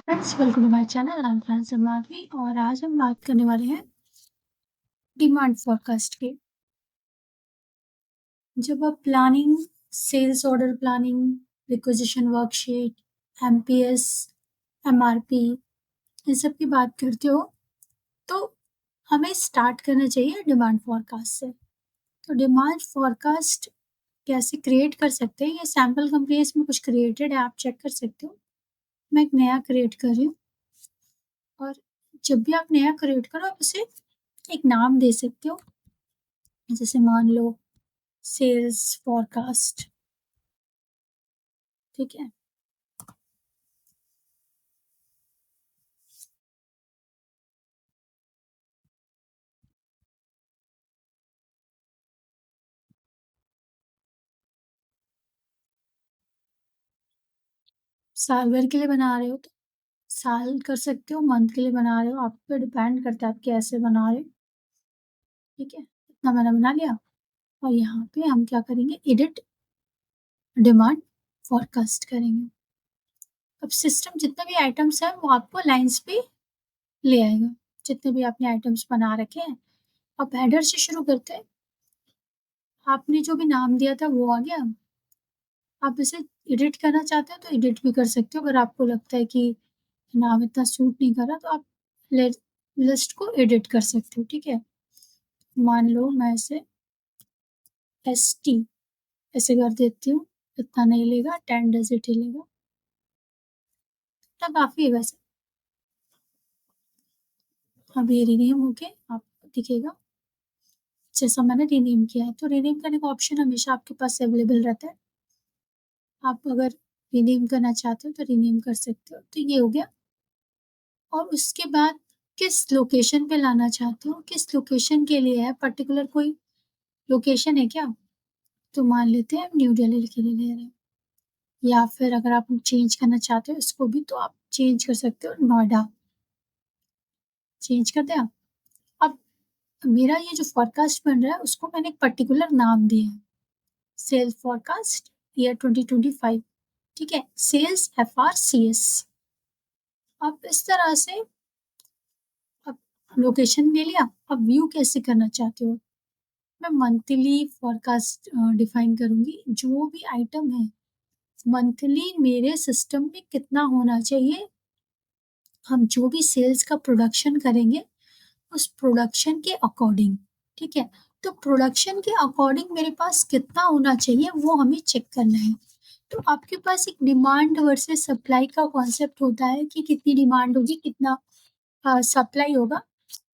Friends, welcome to my channel. I am friends Madhavi और आज हम बात करने वाले हैं डिमांड फोरकास्ट की। जब आप planning, sales order planning, requisition worksheet, MPS, MRP इन सब की बात करते हो तो हमें स्टार्ट करना चाहिए डिमांड फोरकास्ट से। तो डिमांड फोरकास्ट कैसे क्रिएट कर सकते हैं, ये सैम्पल कंपनी इसमें कुछ क्रिएटेड है, आप चेक कर सकते हो। मैं एक नया क्रिएट कर रही हूँ और जब भी आप नया क्रिएट करो आप उसे एक नाम दे सकते हो। जैसे मान लो सेल्स फोरकास्ट, ठीक है। साल भर के लिए बना रहे हो तो साल कर सकते हो, मंथ के लिए बना रहे हो आप पे डिपेंड करता है आप कैसे बना रहे हो, ठीक है। इतना मैंने बना लिया और यहाँ पे हम क्या करेंगे, एडिट डिमांड फोरकास्ट करेंगे। अब सिस्टम जितने भी आइटम्स हैं वो आपको लाइंस पे ले आएगा, जितने भी आपने आइटम्स बना रखे हैं। अब हेडर से शुरू करते हैं। आपने जो भी नाम दिया था वो आ गया। आप इसे एडिट करना चाहते हो तो एडिट भी कर सकते हो। अगर आपको लगता है कि नाम इतना सूट नहीं कर रहा तो आप लिस्ट को एडिट कर सकते हो, ठीक है। मान लो मैं इसे ST ऐसे कर देती हूँ, इतना नहीं लेगा, 10 डिजिट ही लेगा, इतना काफी है वैसे। अब ये रीनेम होके आपको दिखेगा जैसा मैंने रीनेम किया है। तो रीनेम करने का ऑप्शन हमेशा आपके पास अवेलेबल रहता है। आप अगर रीनेम करना चाहते हो तो रीनेम कर सकते हो। तो ये हो गया। और उसके बाद किस लोकेशन पे लाना चाहते हो, किस लोकेशन के लिए है, पर्टिकुलर कोई लोकेशन है क्या? तो मान लेते हैं हम न्यू दिल्ली के लिए ले रहे हैं, या फिर अगर आप चेंज करना चाहते हो इसको भी तो आप चेंज कर सकते हो, नोएडा चेंज कर दिया। अब मेरा ये जो फोरकास्ट बन रहा है उसको मैंने एक पर्टिकुलर नाम दिया है, सेल्स फोरकास्ट ईयर 2025, ठीक है। Sales FRCS। अब इस तरह से अब लोकेशन ले लिया। अब व्यू कैसे करना चाहते हो, मैं मंथली फोरकास्ट डिफाइन करूंगी। जो भी आइटम है मंथली मेरे सिस्टम में कितना होना चाहिए, हम जो भी सेल्स का प्रोडक्शन करेंगे उस प्रोडक्शन के अकॉर्डिंग, ठीक है। तो प्रोडक्शन के अकॉर्डिंग मेरे पास कितना होना चाहिए वो हमें चेक करना है। तो आपके पास एक डिमांड वर्सेस सप्लाई का कॉन्सेप्ट होता है कि कितनी डिमांड होगी, कितना सप्लाई होगा।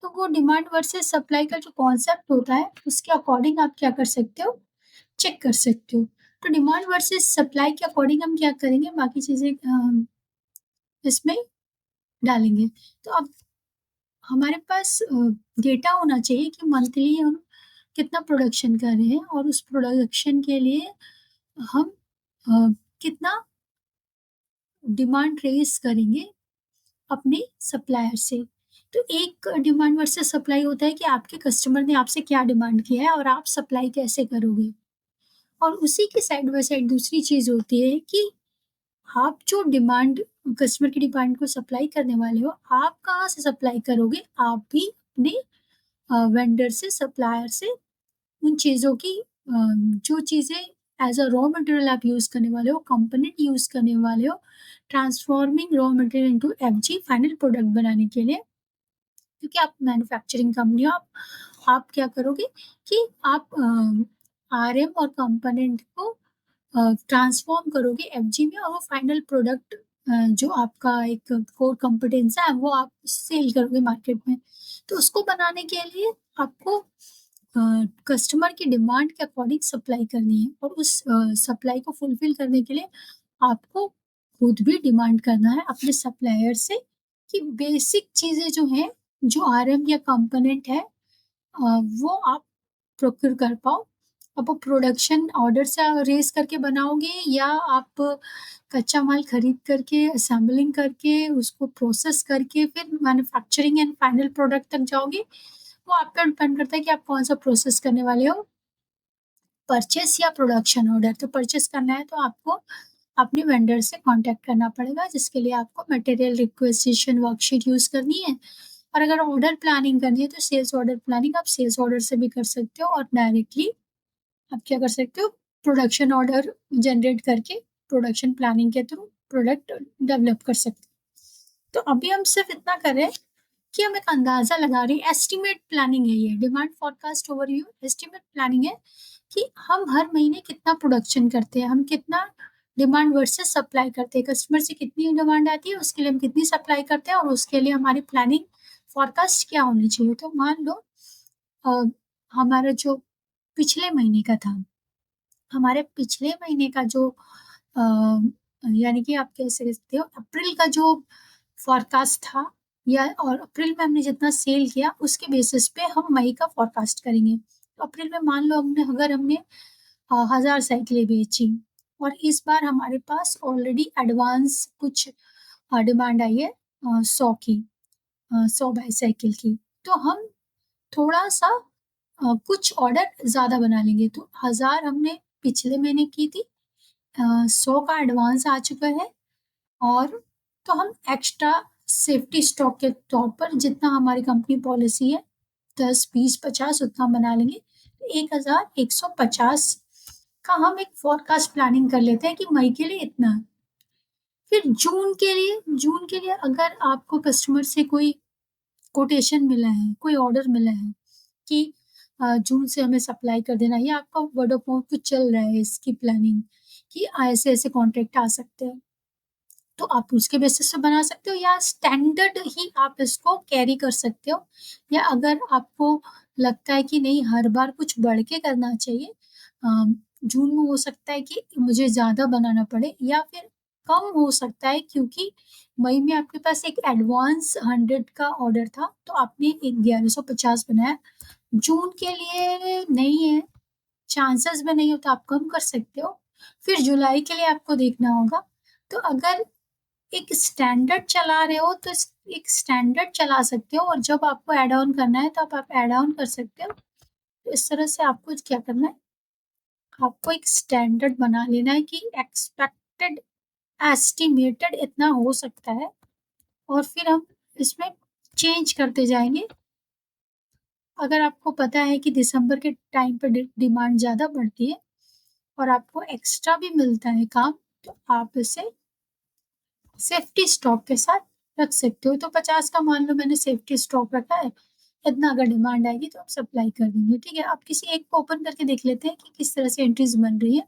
तो वो डिमांड वर्सेस सप्लाई का जो कॉन्सेप्ट होता है उसके अकॉर्डिंग आप क्या कर सकते हो, चेक कर सकते हो। तो डिमांड वर्सेस सप्लाई के अकॉर्डिंग हम क्या करेंगे, बाकी चीजें इसमें डालेंगे। तो अब हमारे पास डेटा होना चाहिए कि मंथली हम कितना प्रोडक्शन कर रहे हैं और उस प्रोडक्शन के लिए हम अ, कितना डिमांड रेज करेंगे अपने सप्लायर से। तो एक डिमांड वर्सेस सप्लाई होता है कि आपके कस्टमर ने आपसे क्या डिमांड किया है और आप सप्लाई कैसे करोगे। और उसी के साइड बाय साइड दूसरी चीज होती है कि आप जो डिमांड, कस्टमर की डिमांड को सप्लाई करने वाले हो, आप कहाँ से सप्लाई करोगे, आप भी अपने वेंडर से, सप्लायर से उन चीज़ों की जो चीज़ें एज अ रॉ मटेरियल आप यूज़ करने वाले हो, कंपोनेंट यूज़ करने वाले हो, transforming raw material into FG final product बनाने के लिए। क्योंकि आप मैन्युफैक्चरिंग कंपनी हो, आप क्या करोगे कि आप RM और कंपोनेंट को ट्रांसफॉर्म करोगे FG में और वो फाइनल प्रोडक्ट जो आपका एक कोर कॉम्पिटेंस है वो आप सेल करोगे मार्केट में। तो उसको बनाने के लिए आपको कस्टमर की डिमांड के अकॉर्डिंग सप्लाई करनी है और उस सप्लाई को फुलफिल करने के लिए आपको खुद भी डिमांड करना है अपने सप्लायर से कि बेसिक चीज़ें जो हैं, जो RM या कंपोनेंट है वो आप प्रोक्योर कर पाओ। अब वो प्रोडक्शन ऑर्डर से रेज़ करके बनाओगे या आप कच्चा माल खरीद करके, असेंबलिंग करके, उसको प्रोसेस करके फिर मैन्युफैक्चरिंग एंड फाइनल प्रोडक्ट तक जाओगे, वो आप पे डिपेंड करता है कि आप कौन-सा प्रोसेस करने वाले हो, परचेस या प्रोडक्शन ऑर्डर। तो परचेस करना है तो आपको अपने वेंडर से कांटेक्ट करना पड़ेगा, जिसके लिए आपको मटेरियल रिक्वेजिशन वर्कशीट यूज़ करनी है। और अगर ऑर्डर प्लानिंग करनी है तो सेल्स ऑर्डर प्लानिंग आप सेल्स ऑर्डर से भी कर सकते हो, और डायरेक्टली आप क्या कर सकते हो, प्रोडक्शन ऑर्डर जनरेट करके प्रोडक्शन प्लानिंग के थ्रू प्रोडक्ट डेवलप कर सकते हो। तो अभी हम सिर्फ इतना कर रहे हैं कि हम एक अंदाजा लगा रहे हैं, एस्टिमेट प्लानिंग है ये, demand forecast overview estimate planning है कि हम हर महीने कितना प्रोडक्शन करते हैं, हम कितना डिमांड वर्सेस सप्लाई करते हैं, कस्टमर से कितनी डिमांड आती है उसके लिए हम कितनी सप्लाई करते हैं, और उसके लिए हमारी प्लानिंग फॉरकास्ट क्या होनी चाहिए। तो मान लो हमारा जो पिछले महीने का था, हमारे पिछले महीने का जो अ, यानी कि आप कह सकते हो अप्रैल का जो फॉरकास्ट था, या और अप्रैल में हमने जितना सेल किया उसके बेसिस पे हम मई का फॉरकास्ट करेंगे। तो अप्रैल में मान लो हमने 1000 साइकिलें बेची, और इस बार हमारे पास ऑलरेडी एडवांस कुछ डिमांड आई है 100 की, 100 बाईसाइकिल की। तो हम थोड़ा सा कुछ ऑर्डर ज़्यादा बना लेंगे। तो 1000 हमने पिछले महीने की थी, 100 का एडवांस आ चुका है, और तो हम एक्स्ट्रा सेफ्टी स्टॉक के तौर पर जितना हमारी कंपनी पॉलिसी है 10, 20, 50 उतना बना लेंगे। 1150 का हम एक फोरकास्ट प्लानिंग कर लेते हैं कि मई के लिए इतना है। फिर जून के लिए अगर आपको कस्टमर से कोई कोटेशन मिला है, कोई ऑर्डर मिला है कि जून से हमें सप्लाई कर देना, या आपका वर्ड ऑफ माउथ कुछ चल रहा है इसकी प्लानिंग कि ऐसे-ऐसे कॉन्ट्रैक्ट आ सकते हैं, तो आप उसके बेसिस पे बना सकते हो, या स्टैंडर्ड ही आप इसको कैरी कर सकते हो। या अगर आपको लगता है कि नहीं हर बार कुछ बढ़ के करना चाहिए, जून में हो सकता है कि मुझे ज़्यादा बनाना पड़े, या फिर कम हो सकता है क्योंकि मई में आपके पास एक एडवांस 100 का ऑर्डर था, तो आपने 1150 बनाया। जून के लिए नहीं है, चांसेस में नहीं हो तो आप कम कर सकते हो। फिर जुलाई के लिए आपको देखना होगा। तो अगर एक स्टैंडर्ड चला रहे हो तो एक स्टैंडर्ड चला सकते हो, और जब आपको ऐड ऑन करना है तो आप ऐड ऑन कर सकते हो। तो इस तरह से आपको क्या करना है, आपको एक स्टैंडर्ड बना लेना है कि एक्सपेक्टेड एस्टिमेटेड इतना हो सकता है, और फिर हम इसमें चेंज करते जाएंगे। अगर आपको पता है कि दिसंबर के टाइम पर डिमांड ज़्यादा बढ़ती है और आपको एक्स्ट्रा भी मिलता है काम, तो आप इसे सेफ्टी स्टॉक के साथ रख सकते हो। तो 50 का मान लो मैंने सेफ्टी स्टॉक रखा है, इतना अगर डिमांड आएगी तो आप सप्लाई कर देंगे, ठीक है। आप किसी एक को ओपन करके देख लेते हैं कि किस तरह से एंट्रीज बन रही है।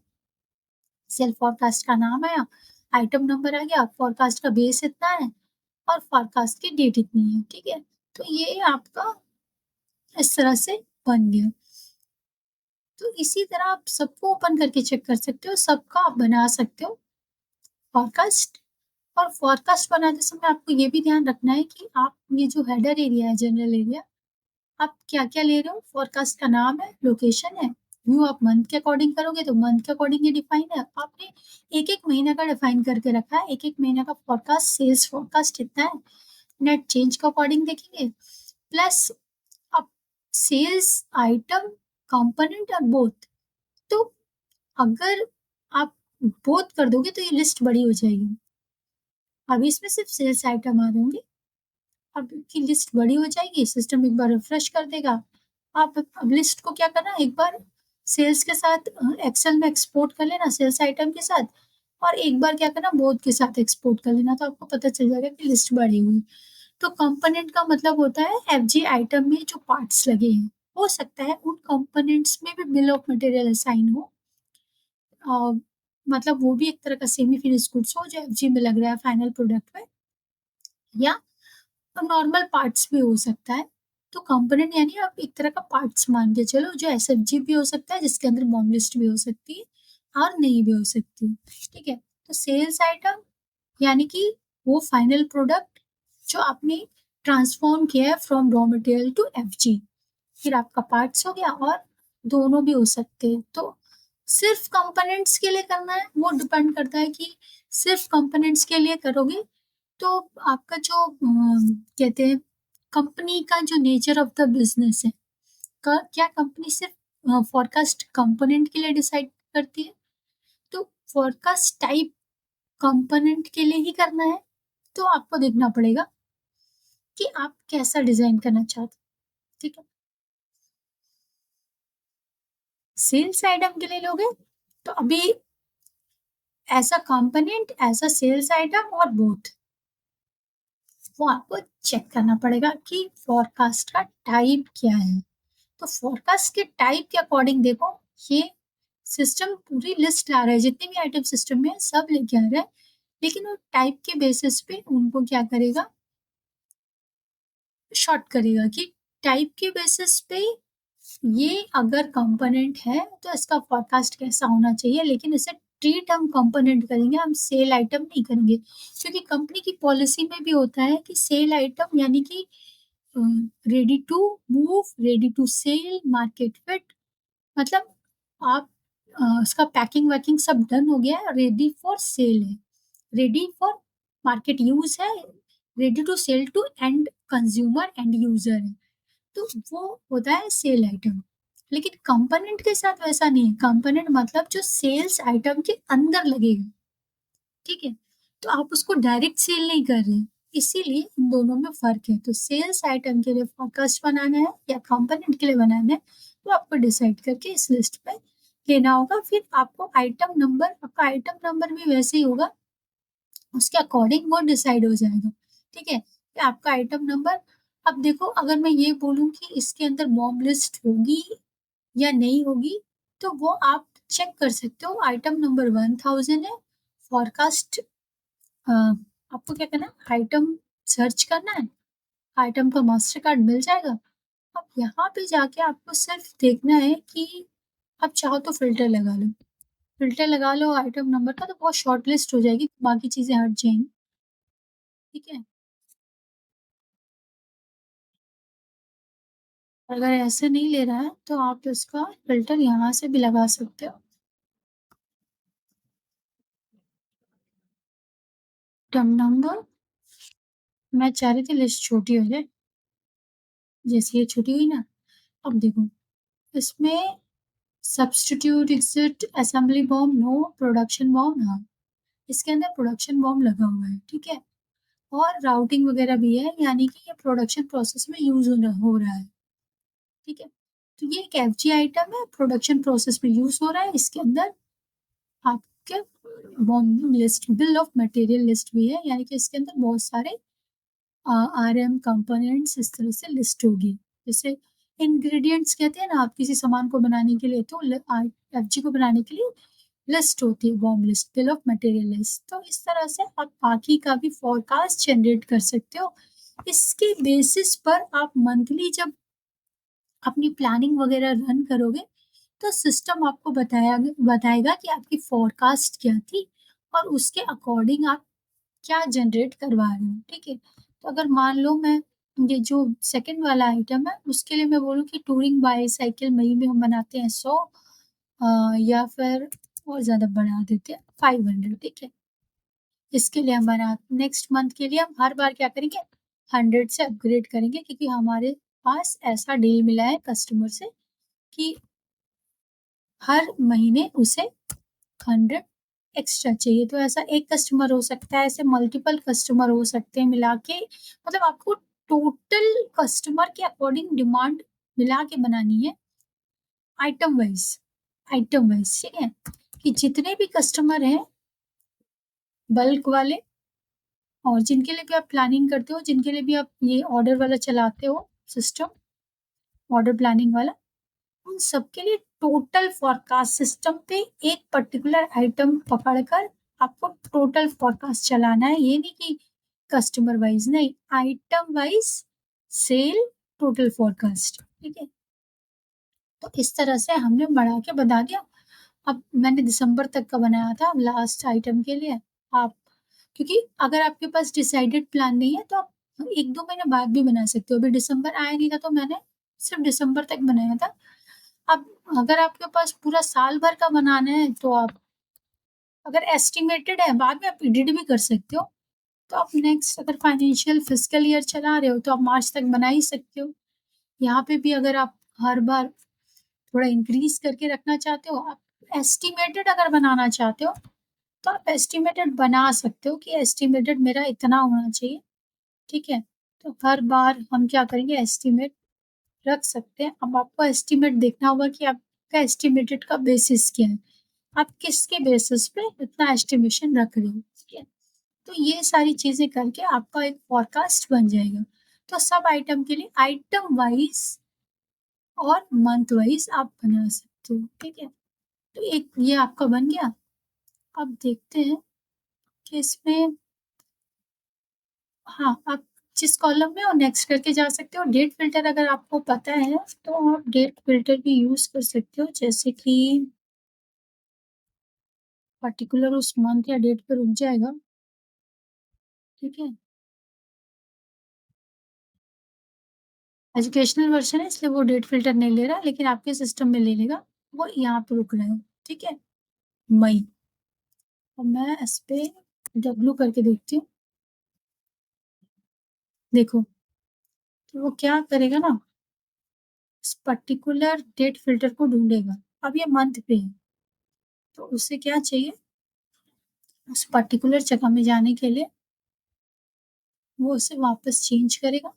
सेल फोरकास्ट का नाम आया, आइटम नंबर आ गया, फोरकास्ट का बेस इतना है, और फोरकास्ट की डेट इतनी है, ठीक है। तो ये आपका इस तरह से बन गया। तो इसी तरह आप सबको ओपन करके चेक कर सकते हो, सबका आप बना सकते हो फोरकास्ट। और फोरकास्ट बनाते समय आपको ये भी ध्यान रखना है कि आप ये जो हेडर एरिया है, जनरल एरिया, आप क्या-क्या ले रहे हो। फोरकास्ट का नाम है, लोकेशन है, व्यू आप मंथ के अकॉर्डिंग करोगे तो मंथ के अकॉर्डिंग ये डिफाइन है। आपने एक-एक महीने का डिफाइन करके रखा है, एक-एक महीने का फोरकास्ट, सेल्स फोरकास्ट कितना है, नेट चेंज के अकॉर्डिंग देखेंगे। प्लस आप सेल्स आइटम, कंपोनेंट और बोथ। तो अगर आप बोथ कर दोगे तो ये लिस्ट बड़ी हो जाएगी। अभी इसमें सिर्फ सेल्स आइटम आ रहे होंगे, अब की लिस्ट बड़ी हो जाएगी, सिस्टम एक बार रिफ्रेश कर देगा। आप अब लिस्ट को क्या करना, एक बार सेल्स के साथ एक्सेल में एक्सपोर्ट कर लेना, सेल्स आइटम के साथ, और एक बार क्या करना, बोथ के साथ एक्सपोर्ट कर लेना, तो आपको पता चल जाएगा कि लिस्ट बढ़ी हुई। तो कंपोनेंट का मतलब होता है एफजी आइटम में जो पार्ट्स लगे हैं, हो सकता है उन कंपोनेंट्स में भी बिल ऑफ मटेरियल असाइन हो। मतलब वो भी एक तरह का सेमी फिनिश गुड्स हो जो एफजी में लग रहा है फाइनल प्रोडक्ट में, या तो नॉर्मल पार्ट्स भी हो सकता है। तो कंपोनेंट यानी आप एक तरह का पार्ट्स मान के चलो, जो एसएफजी भी हो सकता है, जिसके अंदर बॉम्ब लिस्ट भी हो सकती है और नहीं भी हो सकती है, ठीक है। तो सेल्स आइटम यानी कि वो फाइनल प्रोडक्ट जो आपने ट्रांसफॉर्म किया है from raw material to FG. फिर आपका पार्ट्स हो गया, और दोनों भी हो सकते हैं। तो सिर्फ कंपोनेंट्स के लिए करना है, वो डिपेंड करता है कि सिर्फ कंपोनेंट्स के लिए करोगे तो आपका जो कहते हैं कंपनी का जो नेचर ऑफ द बिजनेस है, क्या कंपनी सिर्फ फोरकास्ट कंपोनेंट के लिए डिसाइड करती है। तो फोरकास्ट टाइप कंपोनेंट के लिए ही करना है तो आपको देखना पड़ेगा कि आप कैसा डिजाइन करना चाहते हो, ठीक है। सेल्स आइटम के लिए लोगे तो अभी as a component, as a sales item और बोथ, वो आपको चेक करना पड़ेगा कि फोरकास्ट का टाइप क्या है। तो फोरकास्ट के टाइप के अकॉर्डिंग देखो, ये सिस्टम पूरी लिस्ट ला रहा है, जितने भी आइटम सिस्टम में है, सब लेके आ रहा है, लेकिन वो टाइप के बेसिस पे उनको क्या करेगा, शॉर्ट करेगा कि टाइप के बेसिस पे ये अगर कंपोनेंट है तो इसका फोरकास्ट कैसा होना चाहिए, लेकिन इसे ट्रीट हम कंपोनेंट करेंगे, हम सेल आइटम नहीं करेंगे, क्योंकि कंपनी की पॉलिसी में भी होता है कि सेल आइटम यानी कि ready to move, ready to sell, market fit, मतलब आप उसका पैकिंग वैकिंग सब डन हो गया है, रेडी फॉर सेल है, रेडी फॉर मार्केट यूज है, ready to sell to end consumer end user है, तो वो होता है सेल आइटम। लेकिन कंपोनेंट के साथ वैसा नहीं है, कंपोनेंट मतलब जो सेल्स आइटम के अंदर लगेगा, ठीक है। तो आप उसको डायरेक्ट सेल नहीं कर रहे हैं, इसीलिए इन दोनों में फर्क है। तो सेल्स आइटम के लिए फोरकास्ट बनाना है या कंपोनेंट के लिए बनाना है, तो आपको डिसाइड करके इस लिस्ट पे लेना होगा। फिर आपको आइटम नंबर, आपका आइटम नंबर भी वैसे ही होगा, उसके अकॉर्डिंग वो डिसाइड हो जाएगा, ठीक है, कि आपका आइटम नंबर। अब देखो, अगर मैं ये बोलूं कि इसके अंदर बॉम्ब लिस्ट होगी या नहीं होगी, तो वो आप चेक कर सकते हो। आइटम नंबर 1000 है, फोरकास्ट, आपको क्या करना है, आइटम सर्च करना है, आइटम का मास्टर कार्ड मिल जाएगा। अब यहाँ पे जाके आपको सिर्फ देखना है कि आप चाहो तो फिल्टर लगा लो, फिल्टर लगा लो आइटम नंबर का, तो बहुत शॉर्ट लिस्ट हो जाएगी, बाकी चीजें हट जाएंगी, ठीक है। अगर ऐसे नहीं ले रहा है तो आप इसका फिल्टर यहाँ से भी लगा सकते हो। आइटम नंबर, मैं चाह रही थी लिस्ट छोटी हो जाए, जैसे ये छोटी हुई ना। अब देखो, इसमें substitute exit assembly BOM no, production BOM हाँ, इसके अंदर प्रोडक्शन बॉम्ब लगा हुआ है, ठीक है, और राउटिंग वगैरह भी है, यानी कि ये प्रोडक्शन प्रोसेस में यूज हो रहा है, ठीक है। तो ये एक एफजी आइटम है, प्रोडक्शन प्रोसेस में यूज हो रहा है, इसके अंदर आपके bomb list, bill of material list भी है, यानी कि इसके अंदर बहुत सारे आरएम कंपोनेंट्स इस तरह से लिस्ट होगी। जैसे इंग्रेडिएंट्स कहते हैं ना, आप किसी सामान को बनाने के लिए, तो एफजी को बनाने के लिए लिस्ट होती है, bomb list, bill of material list. तो इस तरह से आप बाकी का भी फोरकास्ट जनरेट कर सकते हो। इसके बेसिस पर आप मंथली जब अपनी प्लानिंग वगैरह रन करोगे, तो सिस्टम आपको बताएगा कि आपकी फोरकास्ट क्या थी, और उसके अकॉर्डिंग आप क्या जनरेट करवा रहे हो, ठीक है। तो अगर मान लो मैं, ये जो सेकंड वाला आइटम है, उसके लिए मैं बोलूँ कि टूरिंग बाईसाइकिल मई में हम बनाते हैं 100, या फिर और ज्यादा बढ़ा देते हैं 500, ठीक है। इसके लिए हम बना, नेक्स्ट मंथ के लिए हम हर बार क्या करेंगे, 100 से अपग्रेड करेंगे, क्योंकि हमारे पास ऐसा डील मिला है कस्टमर से कि हर महीने उसे 100 एक्स्ट्रा चाहिए। तो ऐसा एक कस्टमर हो सकता है, ऐसे मल्टीपल कस्टमर हो सकते हैं मिला के, मतलब आपको टोटल कस्टमर के अकॉर्डिंग डिमांड मिला के बनानी है, आइटम वाइज, आइटम वाइज, ठीक है, कि जितने भी कस्टमर हैं बल्क वाले, और जिनके लिए भी आप प्लानिंग करते हो, जिनके लिए भी आप ये ऑर्डर वाला चलाते हो सिस्टम, ऑर्डर प्लानिंग वाला, उन सबके लिए टोटल फोरकास्ट सिस्टम पे एक पर्टिकुलर आइटम पकड़कर आपको टोटल फोरकास्ट चलाना है। ये नहीं कि कस्टमर वाइज, नहीं, item wise sale total forecast, ठीक है। तो इस तरह से हमने बढ़ा के बता दिया। अब मैंने दिसंबर तक का बनाया था लास्ट आइटम के लिए। आप, क्योंकि अगर आपके पास डिसाइडेड प्लान नहीं है तो आप 1-2 महीने बाद भी बना सकते हो। अभी दिसंबर आया नहीं था तो मैंने सिर्फ दिसंबर तक बनाया था। अब अगर आपके पास पूरा साल भर का बनाना है तो आप, अगर एस्टिमेटेड है, बाद में आप एडिट भी कर सकते हो। तो आप नेक्स्ट, अगर फाइनेंशियल फिजिकल ईयर चला रहे हो तो आप मार्च तक बना ही सकते हो। यहाँ पे भी अगर आप हर बार थोड़ा इंक्रीज करके रखना चाहते हो, आप एस्टिमेटेड अगर बनाना चाहते हो तो आप एस्टिमेटेड बना सकते हो कि एस्टिमेटेड मेरा इतना होना चाहिए, ठीक है? तो हर बार हम क्या करेंगे, एस्टिमेट रख सकते हैं। अब आपको एस्टिमेट देखना होगा कि आपका एस्टिमेटेड का बेसिस क्या है? आप किसके बेसिस पे इतना एस्टिमेशन रख रहे हो, ठीक है? तो ये सारी चीज़ें करके आपका एक फ़ॉरकास्ट बन जाएगा। तो सब आइटम के लिए आइटम वाइज़ और मंथ वाइज़ आप बना सकते हो, ठीक है? तो एक ये आपका बन गया। अब देखते हैं कि इसमें हाँ, आप जिस कॉलम में हो नेक्स्ट करके जा सकते हो। डेट फ़िल्टर अगर आपको पता है, तो आप डेट फ़िल्टर भी यूज़ कर सकते हो, जैसे कि पर्टिकुलर उस मंथ या डेट पे रुक जाएगा, ठीक है? एजुकेशनल वर्ज़न है इसलिए वो डेट फ़िल्टर नहीं ले रहा, लेकिन आपके सिस्टम में ले लेगा। वो यहाँ पे रुक रहा है, ठीक है? मई। और मैं इस पे डब्ल्यू करके देखती हूँ। देखो, तो वो क्या करेगा ना, इस पर्टिकुलर डेट फ़िल्टर को ढूँढेगा। अब ये मंथ पे है, तो उसे क्या चाहिए, उस पर्टिकुलर जगह में जाने के लिए वो उसे वापस चेंज करेगा,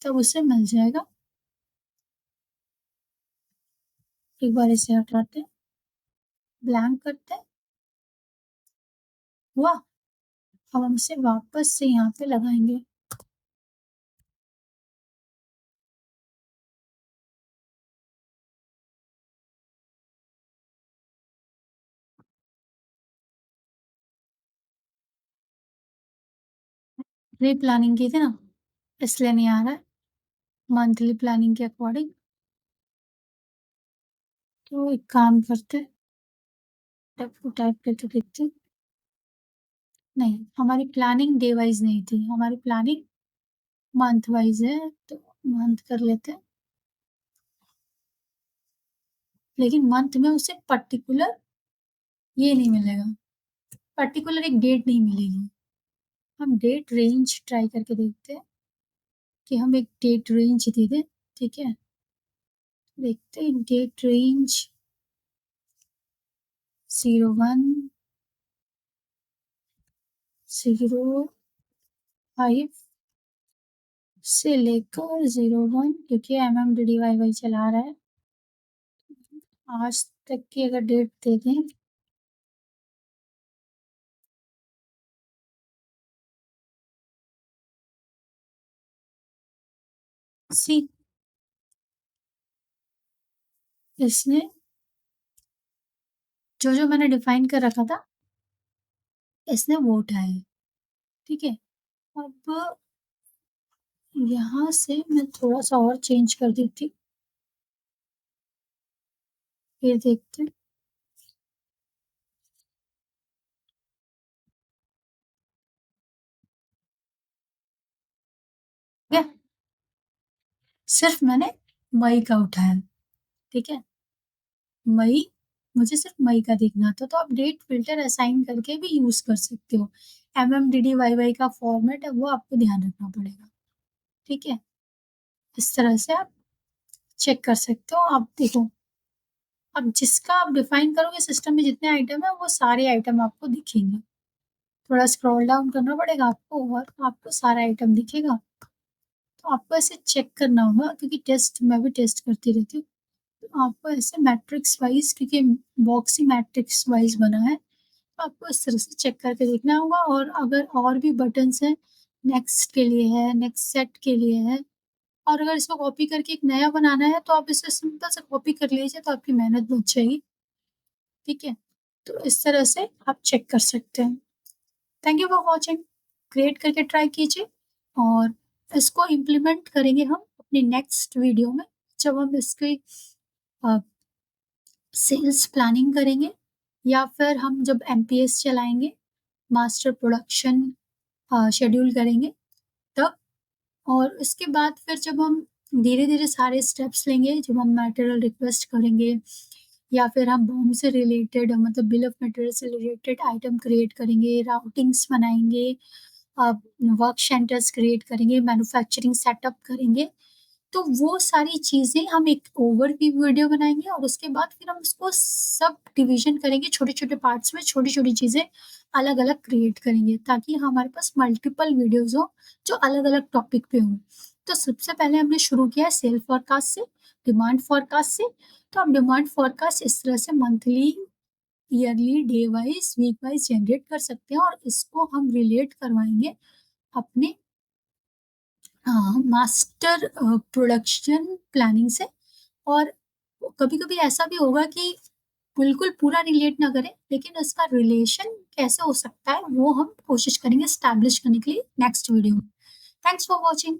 तब उसे मिल जाएगा। एक बार इसे हटाते हैं, ब्लैंक करते हैं, हुआ? अब हम इसे वापस से यहाँ पे लगाएँगे। प्री प्लानिंग की थी ना, इसलिए नहीं आ रहा है, मंथली प्लानिंग के अकॉर्डिंग। तो एक काम करते हैं, सबको टाइप करके देखते हैं। नहीं, हमारी प्लानिंग डे वाइज़ नहीं थी, हमारी प्लानिंग मंथ वाइज़ है, तो मंथ कर लेते हैं। लेकिन मंथ में उसे पर्टिकुलर ये नहीं मिलेगा, पर्टिकुलर एक डेट नहीं मिलेगी। हम डेट रेंज ट्राई करके देखते हैं कि हम एक डेट रेंज दे दें, ठीक है? देखते हैं डेट रेंज 01 05 से लेकर 01, क्योंकि MMDDYY चला रहा है। आज तक की अगर डेट दे दें, सी इसने जो मैंने डिफाइन कर रखा था, इसने वो उठाया है, ठीक है? अब यहाँ से मैं थोड़ा-सा और चेंज कर देती हूँ, फिर देखते हैं। ठीक है? सिर्फ़ मैंने मई का उठाया, ठीक है? मई, मुझे सिर्फ़ मई का देखना था, तो आप डेट फ़िल्टर असाइन करके भी यूज़ कर सकते हो। MMDDYY का फ़ॉर्मेट है, वो आपको ध्यान रखना पड़ेगा, ठीक है? इस तरह से आप चेक कर सकते हो। आप देखो, अब जिसका आप डिफ़ाइन करोगे सिस्टम में जितने आइटम हैं, वो सारे आइटम आपको दिखेंगे। थोड़ा स्क्रॉल डाउन करना पड़ेगा आपको और आपको सारा आइटम दिखेगा। तो आपको ऐसे चेक करना होगा, क्योंकि टेस्ट मैं भी टेस्ट करती रहती हूँ। तो आपको ऐसे मैट्रिक्स वाइज़, क्योंकि बॉक्स ही मैट्रिक्स वाइज़ बना है, तो आपको इस तरह से चेक करके देखना होगा। और अगर और भी बटन्स हैं, नेक्स्ट के लिए है, नेक्स्ट सेट के लिए है, और अगर इसको कॉपी करके एक नया बनाना है, तो आप इसे सिंपल सा कॉपी कर लीजिए, तो आपकी मेहनत बच जाएगी, ठीक है? तो इस तरह से आप चेक कर सकते हैं। Thank you for watching. Create करके ट्राई कीजिए, और इसको इम्प्लीमेंट करेंगे हम अपनी नेक्स्ट वीडियो में, जब हम इसकी अ, सेल्स प्लानिंग करेंगे, या फिर हम जब MPS चलाएँगे, मास्टर प्रोडक्शन शेड्यूल करेंगे तब। और इसके बाद फिर जब हम धीरे-धीरे सारे स्टेप्स लेंगे, जब हम मटेरियल रिक्वेस्ट करेंगे, या फिर हम बॉम से रिलेटेड, मतलब बिल ऑफ मटेरियल से रिलेटेड आइटम क्रिएट करेंगे, राउटिंग्स बनाएँगे, वर्क सेंटर्स क्रिएट करेंगे, मैन्युफैक्चरिंग सेटअप करेंगे, तो वो सारी चीजें हम एक ओवरव्यू वीडियो बनाएंगे और उसके बाद फिर हम उसको सब डिवीजन करेंगे, छोटे छोटे पार्ट्स में छोटी छोटी चीजें अलग अलग क्रिएट करेंगे, ताकि हमारे पास मल्टीपल वीडियोस हो जो अलग अलग टॉपिक पे हो। तो सबसे पहले हमने शुरू किया सेल फोरकास्ट से, डिमांड फोरकास्ट से। तो आप डिमांड फोरकास्ट इस तरह से monthly, yearly, day wise, week wise generate कर सकते हैं, और इसको हम रिलेट करवाएंगे अपने मास्टर प्रोडक्शन प्लानिंग से। और कभी कभी ऐसा भी होगा कि बिल्कुल पूरा रिलेट ना करें, लेकिन उसका रिलेशन कैसे हो सकता है वो हम कोशिश करेंगे स्टैब्लिश करने के लिए नेक्स्ट वीडियो में। Thanks for watching.